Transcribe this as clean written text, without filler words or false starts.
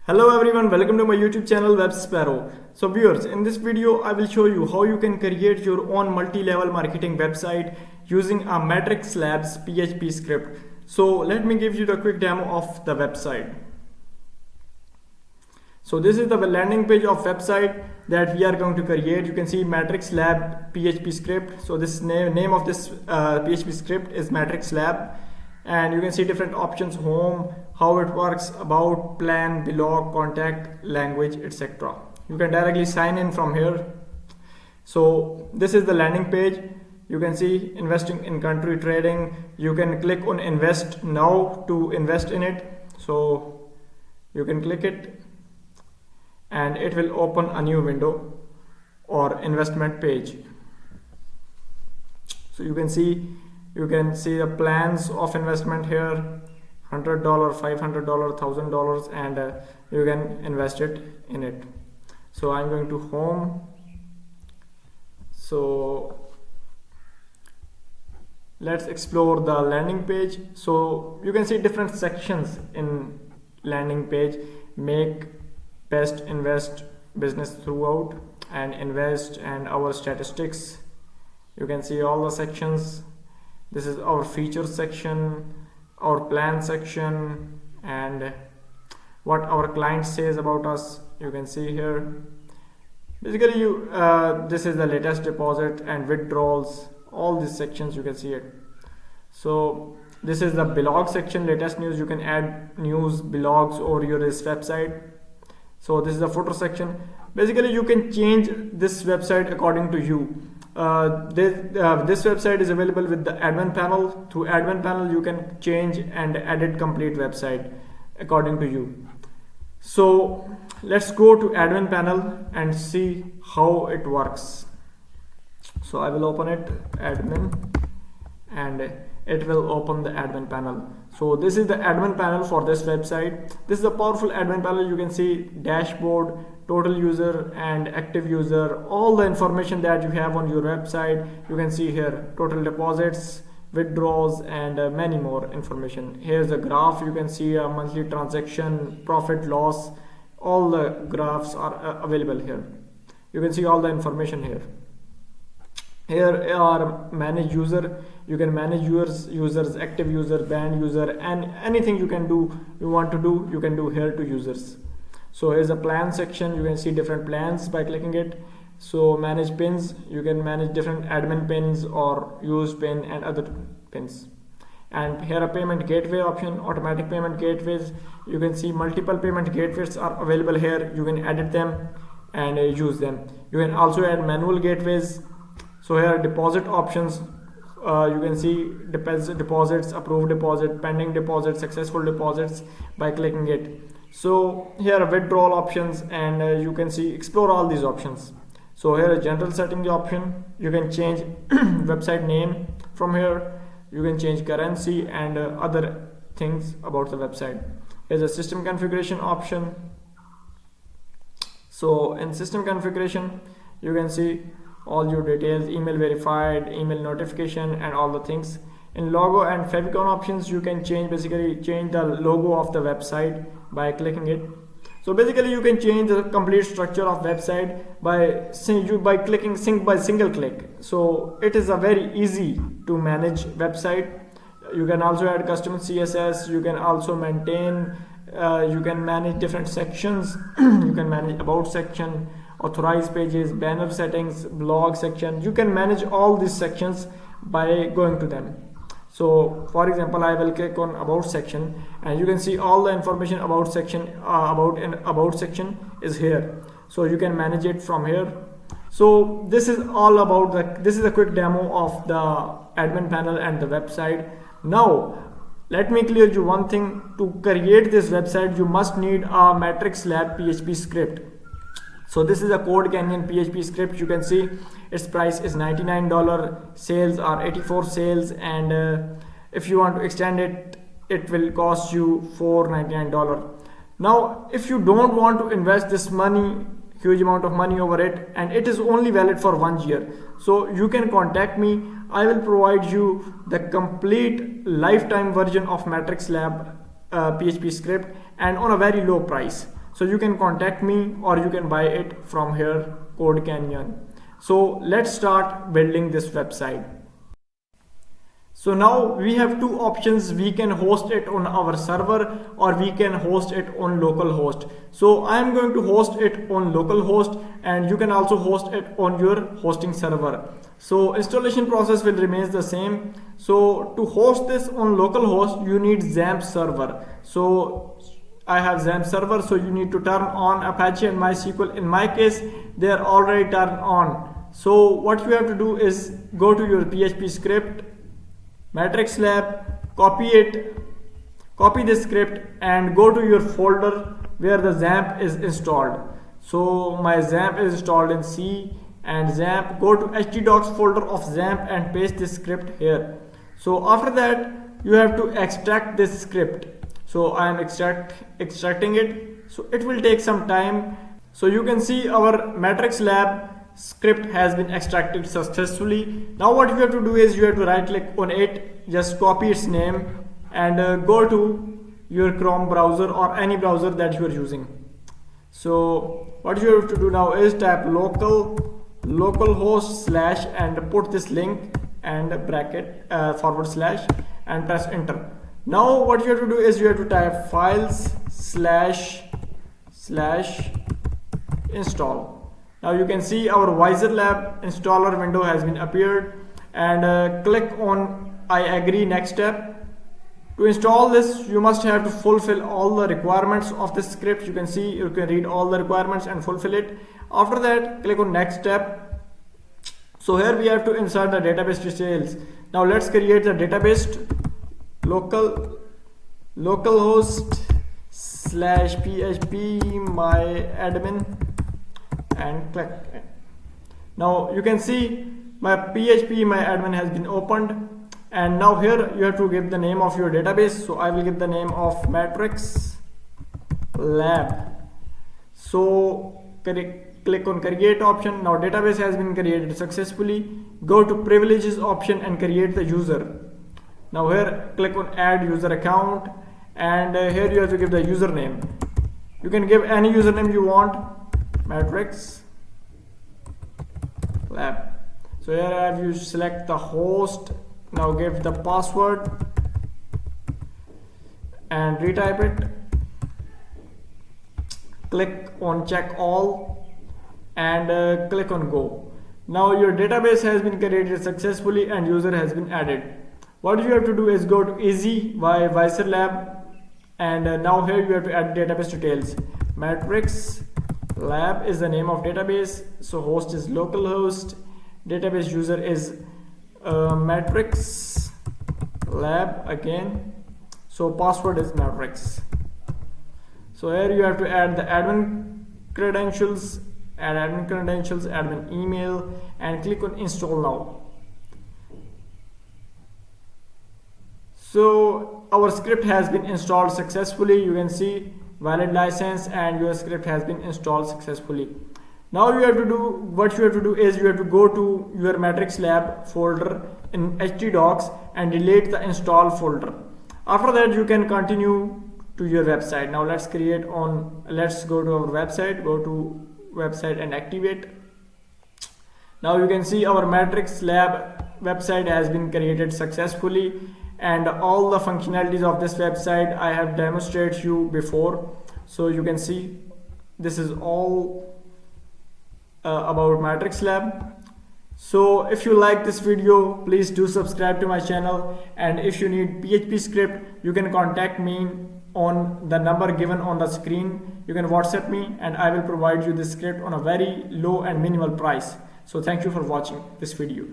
Hello everyone, welcome to my YouTube channel Web Sparrow. So viewers, in this video I will show you how you can create your own multi-level marketing website using a Matrix Labs PHP script. So let me give you the quick demo of the website. So this is the landing page of website that we are going to create. You can see Matrix Lab PHP script. So this name of this PHP script is Matrix Lab. And you can see different options: home, how it works, about, plan, blog, contact, language, etc. You can directly sign in from here. So this is the landing page. You can see investing in country trading. You can click on invest now to invest in it. So you can click it and it will open a new window or investment page. So you can see the plans of investment here: $100, $500, $1,000, and you can invest it in it. So I'm going to home. So let's explore the landing page. So you can see different sections in landing page: make, best, invest, business throughout, and invest, and our statistics. You can see all the sections. This is our features section, our plan section, and what our client says about us. You can see here. Basically, this is the latest deposit and withdrawals. All these sections you can see it. So this is the blog section, latest news. You can add news, blogs over your website. So this is the footer section. Basically, you can change this website according to you. This website is available with the admin panel. Through admin panel you can change and edit complete website according to you. So let's go to admin panel and see how it works. So I will open it, admin, and it will open the admin panel. So this is the admin panel for this website. This is a powerful admin panel. You can see dashboard, total user and active user, all the information that you have on your website. You can see here total deposits, withdrawals, and many more information. Here's a graph. You can see a monthly transaction, profit, loss. All the graphs are available here. You can see all the information here. Here are manage user. You can manage users, active user, banned user, and anything you want to do, you can do here to users. So here's a plan section. You can see different plans by clicking it. So manage pins. You can manage different admin pins or use pin and other pins. And here a payment gateway option, automatic payment gateways. You can see multiple payment gateways are available here. You can edit them and use them. You can also add manual gateways. So here are deposit options. You can see deposits, approved deposit, pending deposit, successful deposits by clicking it. So here are withdrawal options, and you can see explore all these options. So here a general settings option. You can change website name from here. You can change currency and other things about the website. Here's a system configuration option. So in system configuration you can see all your details: email verified, email notification, and all the things. In logo and favicon options, you can change the logo of the website by clicking it. So basically you can change the complete structure of website by clicking sync by single click. So it is a very easy to manage website. You can also add custom CSS. You can also maintain, you can manage different sections. You can manage about section, authorized pages, banner settings, blog section. You can manage all these sections by going to them. So for example, I will click on about section, and you can see all the information about section section is here. So you can manage it from here. So this is all about this is a quick demo of the admin panel and the website. Now let me clear you one thing. To create this website you must need a Matrix Lab PHP script. So this is a CodeCanyon PHP script. You can see its price is $99. Sales are 84 sales, and if you want to extend it, it will cost you $499. Now, if you don't want to invest this huge amount of money over it, and it is only valid for 1 year, so you can contact me. I will provide you the complete lifetime version of Matrix Lab PHP script and on a very low price. So you can contact me or you can buy it from here, CodeCanyon. So let's start building this website. So now we have two options. We can host it on our server or we can host it on localhost. So I am going to host it on localhost, and you can also host it on your hosting server. So installation process will remain the same. So to host this on localhost, you need XAMPP server. So I have XAMPP server, so you need to turn on Apache and MySQL. In my case, they are already turned on. So what you have to do is go to your PHP Script Matrix Lab, copy this script and go to your folder where the XAMPP is installed. So my XAMPP is installed in C and XAMPP. Go to htdocs folder of XAMPP and paste this script here. So after that, you have to extract this script. So I am extracting it. So it will take some time. So you can see our Matrix Lab script has been extracted successfully. Now what you have to do is you have to right click on it, just copy its name and go to your Chrome browser or any browser that you are using. So what you have to do now is type localhost / and put this link and bracket / and press enter. Now what you have to do is you have to type files / install. Now you can see our Visor Lab installer window has been appeared, and click on I agree next step. To install this, you must have to fulfill all the requirements of this script. You can see, you can read all the requirements and fulfill it. After that, click on next step. So here we have to insert the database details. Now let's create the database. Localhost /php myadmin and click. Now you can see my PHP myadmin has been opened, and now here you have to give the name of your database. So I will give the name of Matrix Lab. So click on create option. Now database has been created successfully. Go to privileges option and create the user. Now here click on add user account, and here you have to give the username. You can give any username you want. Matrix Lab. So here I have you select the host. Now give the password and retype it. Click on check all and click on go. Now your database has been created successfully and user has been added. What you have to do is go to easy by Visor Lab, and now here you have to add database details. Matrix Lab is the name of database, so host is localhost, database user is Matrix Lab again, so password is Matrix. So here you have to add the admin credentials, admin email, and click on install now. So our script has been installed successfully. You can see valid license and your script has been installed successfully. Now what you have to do is you have to go to your Matrix Lab folder in htdocs and delete the install folder. After that you can continue to your website. Now let's go to our website, go to website and activate. Now you can see our Matrix Lab website has been created successfully, and all the functionalities of this website I have demonstrated you before. So you can see this is all about Matrix Lab. So if you like this video, please do subscribe to my channel, and if you need PHP script, you can contact me on the number given on the screen. You can WhatsApp me and I will provide you this script on a very low and minimal price. So thank you for watching this video.